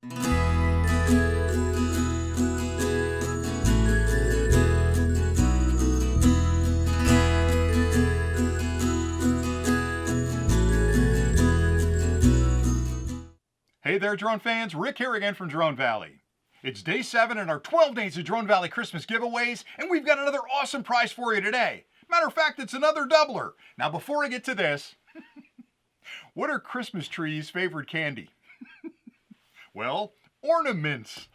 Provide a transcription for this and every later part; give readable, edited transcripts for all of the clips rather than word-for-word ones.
Hey there, drone fans. Rick here again from Drone Valley. It's day 7 in our 12 days of Drone Valley Christmas giveaways, and we've got another awesome prize for you today. Matter of fact, it's another doubler. Now, before I get to this, what are Christmas trees' favorite candy? Well, ornaments.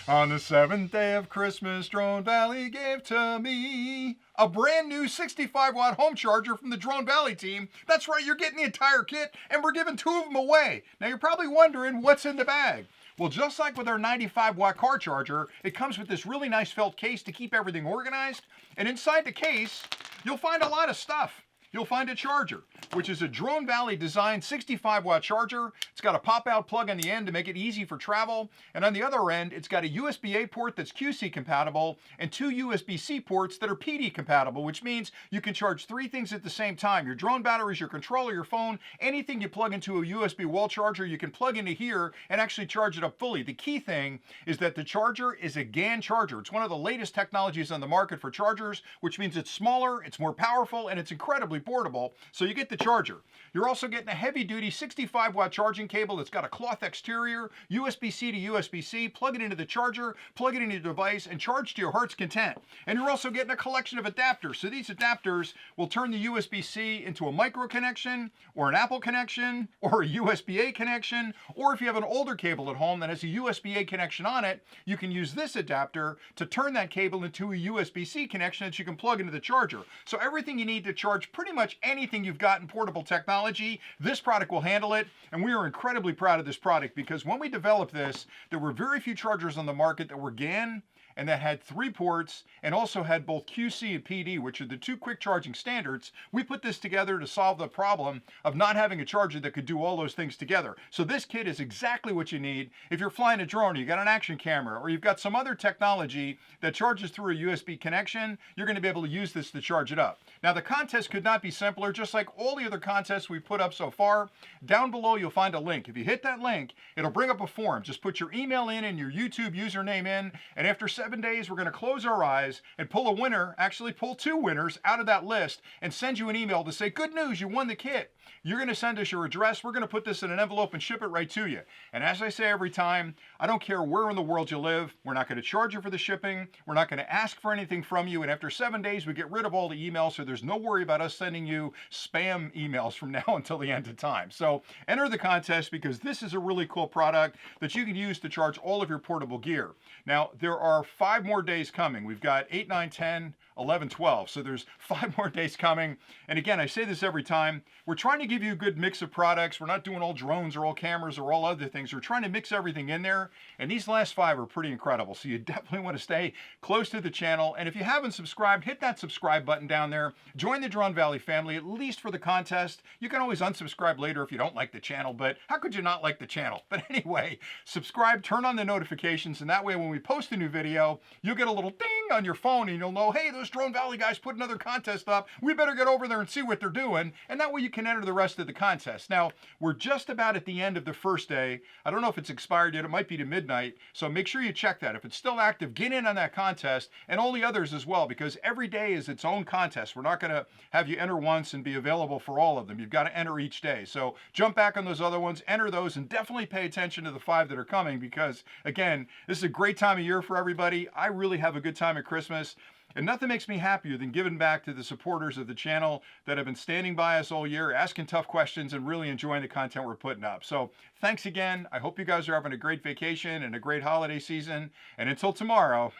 On the 7th day of Christmas, Drone Valley gave to me a brand new 65-watt home charger from the Drone Valley team. That's right, you're getting the entire kit, and we're giving 2 of them away. Now, you're probably wondering what's in the bag. Well, just like with our 95-watt car charger, it comes with this really nice felt case to keep everything organized. And inside the case, you'll find a lot of stuff. You'll find a charger, which is a Drone Valley designed 65-watt charger. It's got a pop-out plug on the end to make it easy for travel. And on the other end, it's got a USB-A port that's QC compatible and 2 USB-C ports that are PD compatible, which means you can charge 3 things at the same time. Your drone batteries, your controller, your phone, anything you plug into a USB wall charger, you can plug into here and actually charge it up fully. The key thing is that the charger is a GaN charger. It's one of the latest technologies on the market for chargers, which means it's smaller, it's more powerful, and it's incredibly portable, so you get the charger. You're also getting a heavy-duty 65-watt charging cable that's got a cloth exterior, USB-C to USB-C, plug it into the charger, plug it into your device, and charge to your heart's content. And you're also getting a collection of adapters. So these adapters will turn the USB-C into a micro connection, or an Apple connection, or a USB-A connection, or if you have an older cable at home that has a USB-A connection on it, you can use this adapter to turn that cable into a USB-C connection that you can plug into the charger. So everything you need to charge pretty much anything you've got in portable technology, this product will handle it. And we are incredibly proud of this product because when we developed this, there were very few chargers on the market that were GaN and that had 3 ports and also had both QC and PD, which are the 2 quick charging standards. We put this together to solve the problem of not having a charger that could do all those things together. So this kit is exactly what you need. If you're flying a drone, or you got an action camera, or you've got some other technology that charges through a USB connection, you're going to be able to use this to charge it up. Now, the contest could not be simpler. Just like all the other contests we've put up so far, down below you'll find a link. If you hit that link, it'll bring up a form. Just put your email in and your YouTube username in, and after 7 days, we're going to close our eyes and pull a winner, actually pull 2 winners out of that list and send you an email to say, good news, you won the kit. You're going to send us your address. We're going to put this in an envelope and ship it right to you. And as I say every time, I don't care where in the world you live. We're not going to charge you for the shipping. We're not going to ask for anything from you. And after 7 days, we get rid of all the emails, so there's no worry about us sending you spam emails from now until the end of time. So enter the contest because this is a really cool product that you can use to charge all of your portable gear. Now, there are 5 more days coming. We've got 8, 9, 10, 11, 12. So there's 5 more days coming. And again, I say this every time. We're trying to give you a good mix of products. We're not doing all drones or all cameras or all other things. We're trying to mix everything in there. And these last 5 are pretty incredible. So you definitely want to stay close to the channel. And if you haven't subscribed, hit that subscribe button down there. Join the Drone Valley family, at least for the contest. You can always unsubscribe later if you don't like the channel, but how could you not like the channel? But anyway, subscribe, turn on the notifications, and that way when we post a new video, you'll get a little ding on your phone and you'll know, hey, those Drone Valley guys put another contest up. We better get over there and see what they're doing. And that way you can enter the rest of the contest. Now, we're just about at the end of the first day. I don't know if it's expired yet. It might be to midnight. So make sure you check that. If it's still active, get in on that contest and all the others as well, because every day is its own contest. We're not going to have you enter once and be available for all of them. You've got to enter each day. So jump back on those other ones, enter those, and definitely pay attention to the 5 that are coming because, again, this is a great time of year for everybody. I really have a good time at Christmas. And nothing makes me happier than giving back to the supporters of the channel that have been standing by us all year, asking tough questions, and really enjoying the content we're putting up. So thanks again. I hope you guys are having a great vacation and a great holiday season. And until tomorrow,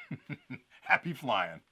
happy flying.